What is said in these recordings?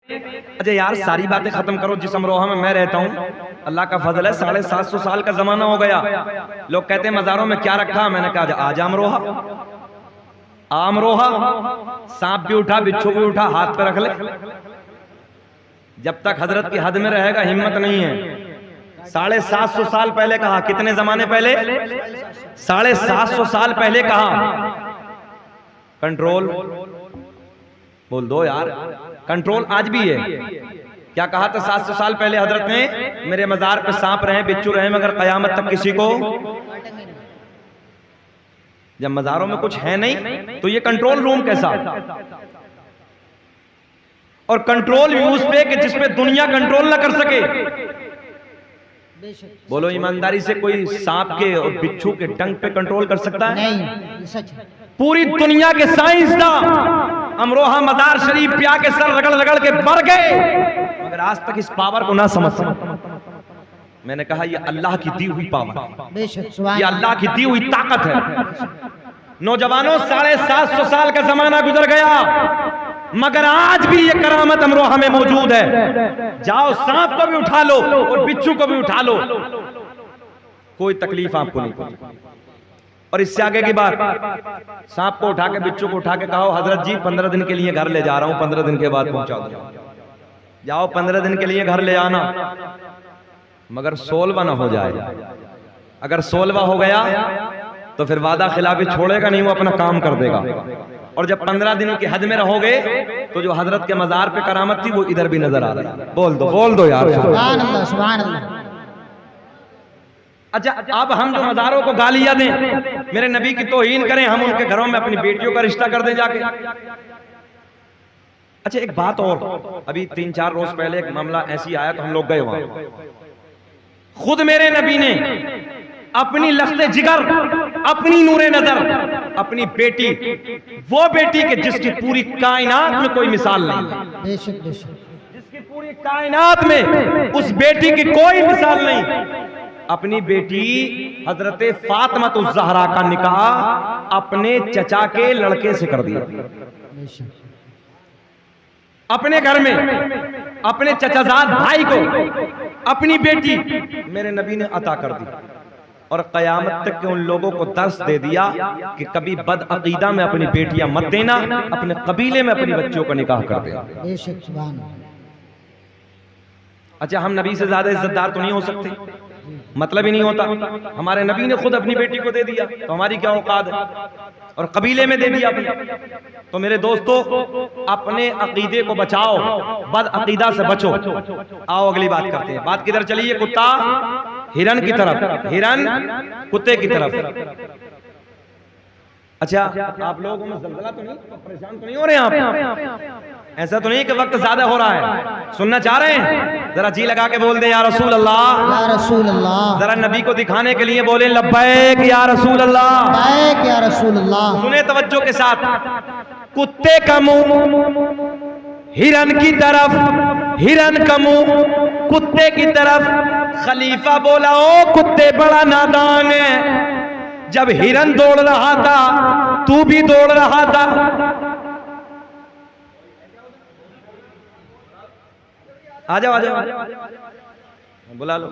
अच्छा यार सारी बातें खत्म करो। जिस अमरोहा में मैं रहता हूँ अल्लाह का फजल है 750 साल का जमाना हो गया। लोग कहते हैं मजारों में क्या रखा, मैंने कहा आज अमरोहा। अमरोहा सांप भी उठा, बिच्छू भी उठा, हाथ पे रख ले। जब तक हजरत की हद में रहेगा हिम्मत नहीं है। 750 साल पहले कहा, कितने जमाने पहले? 750 साल पहले कहा कंट्रोल। बोल दो यार, कंट्रोल आज भी है। क्या कहा था 700 साल पहले हजरत ने? मेरे मजार पे सांप रहे, बिच्छू रहे, मगर कयामत तक किसी को। जब मजारों में कुछ है नहीं तो ये कंट्रोल रूम कैसा? और कंट्रोल भी उस पे कि जिसपे दुनिया कंट्रोल ना कर सके। बोलो ईमानदारी से, कोई सांप के और बिच्छू के डंक पे कंट्रोल कर सकता है? नहीं, सच है। पूरी दुनिया के साइंसदान अमरोहा मजार शरीफ पे आके सर रगड़ रगड़ के मर गए, मगर आज तक इस पावर को ना समझ सके। मैंने कहा ये अल्लाह की दी हुई पावर, ये अल्लाह की दी हुई ताकत है। नौजवानों 750 साल का जमाना गुजर गया, मगर आज भी ये करामत अमरोहा में मौजूद है। जाओ सांप को भी उठा लो और बिच्छू को भी उठा लो, कोई तकलीफ आपको नहीं। और इससे आगे की बात, सांप को उठा के बिच्छू को उठा के कहो हजरत जी 15 दिन के लिए घर ले जा रहा हूं, 15 दिन के बाद पहुंचा दो। जाओ 15 दिन के लिए घर ले आना, मगर 16वां ना हो जाए। अगर 16वां हो गया तो फिर वादा खिलाफी छोड़ेगा नहीं, वो अपना काम कर देगा। और जब 15 दिन की हद में रहोगे तो जो हजरत के मजार पे करामत थी वो इधर भी नजर आ रही है। बोल दो यार, सुभान अल्लाह, सुभान अल्लाह। अच्छा, अब हम जो मजारों को गालियां दें, मेरे नबी की तौहीन करें, हम उनके घरों में अपनी बेटियों का रिश्ता कर दें जाके। अच्छा एक बात और, अभी 3-4 रोज पहले एक मामला ऐसी आया तो हम लोग गए वहां। खुद मेरे नबी ने अपनी लख्ते जिगर, अपनी नूरे नजर, अपनी बेटी, वो बेटी के जिसकी पूरी कायनात में कोई मिसाल नहीं, बेशक बेशक, जिसकी पूरी कायनात में उस बेटी की कोई मिसाल नहीं, अपनी बेटी हजरत फातिमा ज़हरा का निकाह अपने चचा के लड़के से कर दिया। अपने घर में अपने चचाजाद भाई को अपनी बेटी मेरे नबी ने अता कर दी, और कयामत तक के उन लोगों को दर्स दे दिया कि कभी बद अकीदा में अपनी बेटियां मत देना, अपने कबीले में अपनी बच्चियों का निकाह कर देना। अच्छा, हम नबी से ज्यादा इज्जतदार तो नहीं हो सकते, मतलब ही नहीं होता। हमारे नबी ने खुद अपनी बेटी को दे दिया तो हमारी क्या औकात है, और कबीले में दे दिया अपने। तो मेरे दोस्तों, अपने अकीदे को बचाओ, बद अकीदा से बचो। आओ अगली बात करते हैं। बात किधर चली है? कुत्ता हिरन की तरफ, हिरन कुत्ते की तरफ। अच्छा, आप लोगों में ज़लज़ला तो नहीं, परेशान तो नहीं हो रहे आप? ऐसा तो नहीं कि वक्त ज्यादा हो रहा है? सुनना चाह रहे हैं? जरा जी लगा के बोल दे या रसूल अल्लाह, या रसूल अल्लाह। जरा नबी को दिखाने के लिए बोले लब्बैक या रसूल अल्लाह, लब्बैक या रसूल अल्लाह। सुने तवज्जो के साथ। कुत्ते का मुंह हिरन की तरफ, हिरन का मुंह कुत्ते की तरफ। खलीफा बोला, ओ कुत्ते बड़ा नादान है, जब हिरन दौड़ रहा था तू भी दौड़ रहा था। आ जाओ आ जाओ, बुला लो,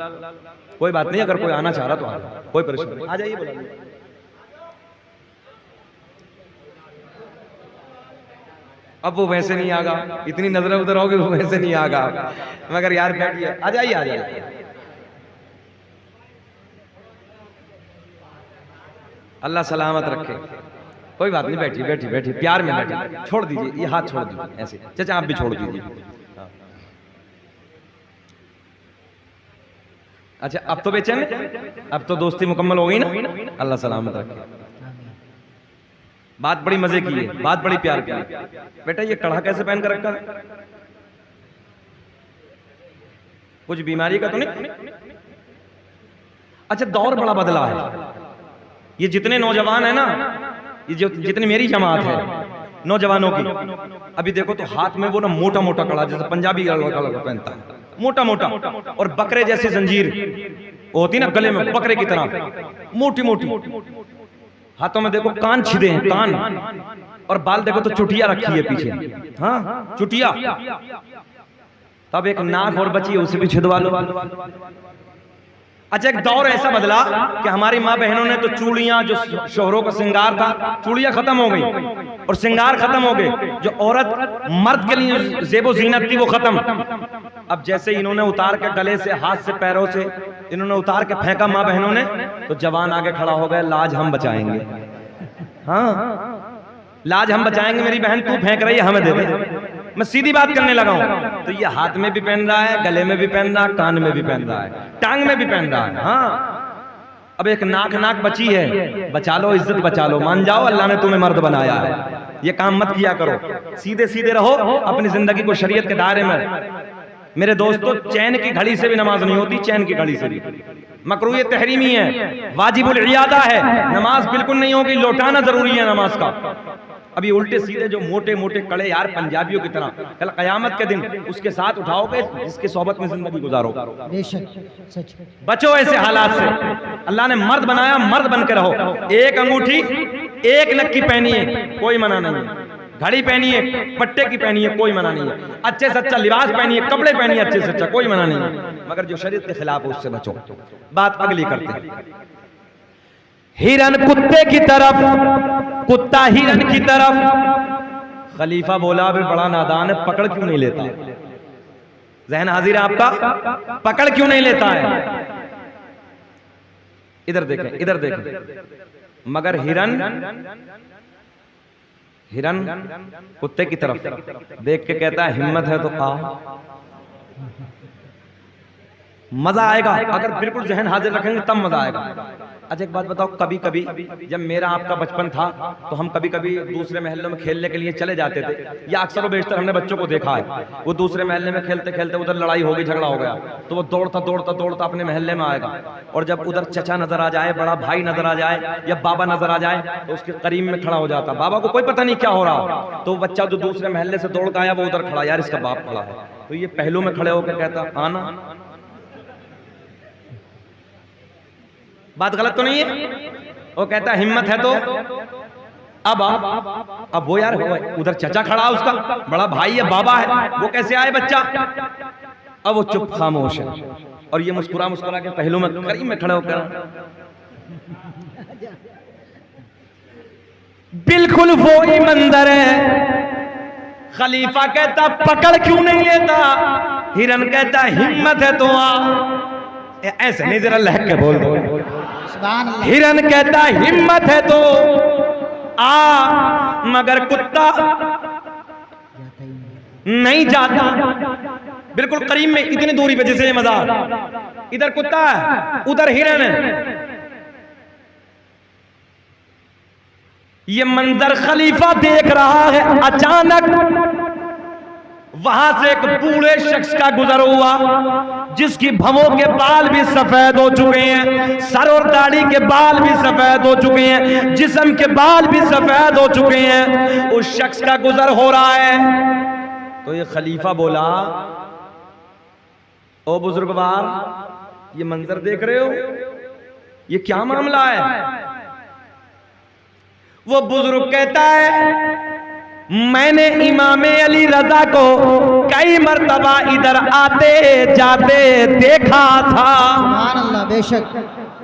कोई बात नहीं। अगर कोई आना चाह रहा तो आ जाओ, कोई परेशानी नहीं, आ जाइए, बुला लो। अब वो वैसे नहीं आगा, इतनी नजरें उधर होगी वो वैसे नहीं आगा, मगर यार बैठिए, आ जाइए आ जाइए। अल्लाह सलामत रखे, कोई बात नहीं, बैठिए बैठिए बैठिए, प्यार में बैठिए। छोड़ दीजिए ये हाथ, छोड़ दीजिए ऐसे। चाचा आप भी छोड़ दीजिए। अच्छा, अब तो बेचैन, अब तो दोस्ती मुकम्मल हो गई ना? अल्लाह सलामत रखे। बात बड़ी मजे की है, बात बड़ी प्यार की है। बेटा ये कड़ा कैसे पहन कर रखा है? कुछ बीमारी का तो नहीं? अच्छा, दौर बड़ा बदला है। ये जितने नौजवान है ना, ये जितनी मेरी जमात है नौजवानों की, अभी देखो तो हाथ में वो ना मोटा मोटा कड़ा, जैसे पंजाबी लड़का पहनता है, मोटा मोटा, और बकरे जैसी जंजीर होती ना गले में, बकरे की तरह मोटी मोटी। हाथों में देखो कान छिदे हैं, कान और बाल देखो तो चुटिया रखी है पीछे, हाँ चुटिया। तब एक नाक और बची है, उसे भी छिदवा लो। अच्छा, एक दौर ऐसा बदला कि हमारी माँ बहनों ने तो चूड़ियां, जो शोहरों का श्रृंगार था, चूड़ियां खत्म हो गई और श्रृंगार खत्म हो गए। जो औरत मर्द के लिए ज़ेबो ज़ीनत थी वो खत्म। अब जैसे इन्होंने उतार के गले से, हाथ से, पैरों से इन्होंने उतार के फेंका माँ बहनों ने, तो जवान आगे खड़ा हो गए, लाज हम बचाएंगे। हाँ, लाज हम बचाएंगे, मेरी बहन तू फेंक रही है हमें दे दे। मैं सीधी बात करने लगा हूं। तो ये हाथ में भी पहन रहा है, गले में भी पहन रहा है, कान में भी पहन रहा है, टांग में भी पहन रहा है। हाँ, अब एक नाक बची है, बचा लो, इज्जत बचा लो, मान जाओ अल्लाह ने तुम्हें मर्द बनाया है। ये काम मत किया करो, सीधे सीधे रहो अपनी जिंदगी को शरीयत के दायरे में। मेरे दोस्तों, चैन की घड़ी से भी नमाज नहीं होती, चैन की घड़ी से भी। मकरूह तहरीमी है, वाजिबुल इयादा है, नमाज बिल्कुल नहीं होगी, लौटाना जरूरी है नमाज का। अभी उल्टे सीधे जो मोटे मोटे कड़े यार पंजाबियों की तरह, कल कयामत के दिन उसके साथ उठाओगे जिसके सोबत में जिंदगी गुजारो। बचो ऐसे हालात से। अल्लाह ने मर्द बनाया, मर्द बन के रहो। एक अंगूठी, एक नक्की पहनी है, कोई मना नहीं है। घड़ी पहनी है, पट्टे की पहनी है, कोई मना नहीं है। अच्छे से अच्छा लिबास पहनी है, कपड़े पहनी है अच्छे से अच्छा, कोई मना नहीं है। मगर जो शरीयत के खिलाफ है उससे बचो। बात अगली करते हैं। हिरन कुत्ते की तरफ, कुत्ता हिरन की तरफ। खलीफा बोला, अबे बड़ा नादान है, पकड़ क्यों नहीं लेता? जहन हाजिर है आपका, पकड़ क्यों नहीं लेता है? इधर देखें, इधर देखें। मगर हिरन कुत्ते की तरफ देख के कहता है, हिम्मत है तो आ, मजा आएगा। अगर बिल्कुल जहन हाजिर रखेंगे तब मजा आएगा। अच्छा, एक बात बताओ, कभी कभी जब मेरा आपका बचपन था तो हम कभी कभी दूसरे महल्लों में खेलने के लिए चले जाते थे, या अक्सर बेशतर हमने बच्चों को देखा है, वो दूसरे महल्ले में खेलते खेलते उधर लड़ाई हो गई, झगड़ा हो गया, तो वो दौड़ता दौड़ता दौड़ता अपने महल्ले में आएगा। और जब उधर चचा नजर आ जाए, बड़ा भाई नजर आ जाए, या बाबा नजर आ जाए, तो उसके करीब में खड़ा हो जाता। बाबा को कोई पता नहीं क्या हो रहा, तो बच्चा जो दूसरे महल्ले से दौड़ के आया वो उधर खड़ा, यार इसका बाप खड़ा है, तो ये पहलू में खड़े होकर कहता, आना। बात गलत तो नहीं है? वो कहता हिम्मत है तो अब वो यार उधर चचा खड़ा, उसका बड़ा भाई है, बाबा है, वो कैसे आए बच्चा? अब वो चुप खामोश है, और ये मुस्कुरा मुस्कुरा के पहलू में करीब में खड़े होकर, बिल्कुल वो ही मंजर है। खलीफा कहता पकड़ क्यों नहीं लेता? हिरन कहता हिम्मत है तो आ। ऐसे नहीं, जरा लहक के बोल दो। हिरन कहता हिम्मत है तो आ, मगर कुत्ता नहीं जाता। बिल्कुल करीब में, इतनी दूरी पे, जैसे ये मजार, इधर कुत्ता है, उधर हिरन है। ये मंजर खलीफा देख रहा है। अचानक वहां से एक बूढ़े शख्स का गुजर हुआ, जिसकी भवों के बाल भी सफेद हो चुके हैं, सर और दाढ़ी के बाल भी सफेद हो चुके हैं, जिस्म के बाल भी सफेद हो चुके हैं। उस शख्स का गुजर हो रहा है। तो ये खलीफा बोला, ओ बुजुर्गवार, ये मंजर देख रहे हो, ये क्या मामला है? वो बुजुर्ग कहता है, मैंने इमाम अली रजा को कई मर्तबा इधर आते जाते देखा था। सुभान अल्लाह, बेशक।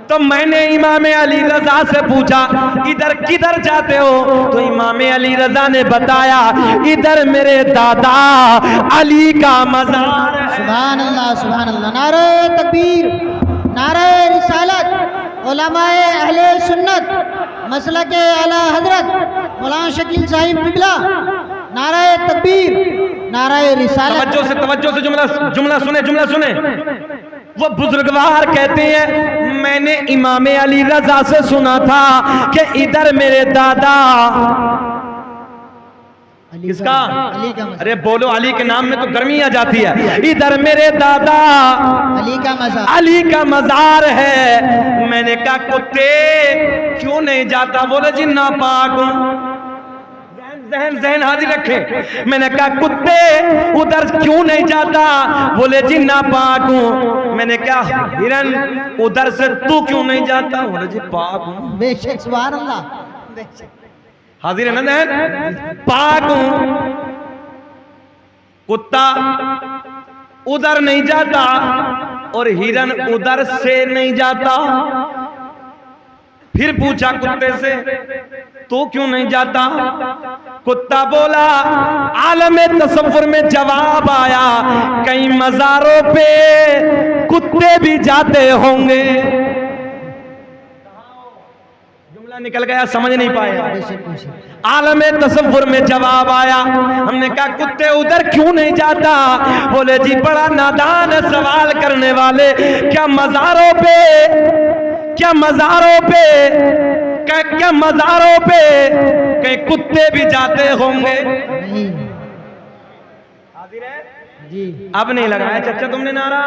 तो मैंने इमाम अली रजा से पूछा, इधर किधर जाते हो? तो इमाम अली रजा ने बताया, इधर मेरे दादा अली का मजार है। सुभान अल्लाह, सुभान अल्लाह। नारे तकबीर, नारे रिसालत, उलमाए अहले सुन्नत, मसलके आला हजरत मौलाना शकील साहिब बिबला, नारे तकबीर, नारे रिसालत। तवज्जो से जुमला सुने। वो बुजुर्गवार कहते हैं, मैंने इमाम अली रजा से सुना था कि इधर मेरे दादा, किसका? अली का। अरे बोलो, अली के नाम में तो गर्मी आ जाती है। इधर मेरे दादा अली का मजार है। मैंने कहा कुत्ते क्यों नहीं जाता? बोले जी नापाक हूं। जहन हाजिर रखे। मैंने कहा कुत्ते उधर क्यों नहीं जाता? बोले जी नापाक हूं। मैंने कहा हिरन उधर से तू क्यों नहीं जाता? बोले जी पाक हूं। बेशक, सुभान अल्लाह, बेशक। हाजिर है ना? पाक हूं, कुत्ता उधर नहीं जाता और हिरन उधर से नहीं जाता। फिर पूछा कुत्ते से, तो क्यों नहीं जाता? कुत्ता बोला, आलमे तसव्वुर में जवाब आया, कई मज़ारों पे कुत्ते भी जाते होंगे। जुमला निकल गया, समझ नहीं पाया। आलमे तसव्वुर में जवाब आया। हमने कहा कुत्ते उधर क्यों नहीं जाता? बोले जी बड़ा नादान सवाल करने वाले, क्या मज़ारों पे कई कुत्ते भी जाते होंगे? नहीं। जी अब नहीं लगाया चाचा तुमने नारा।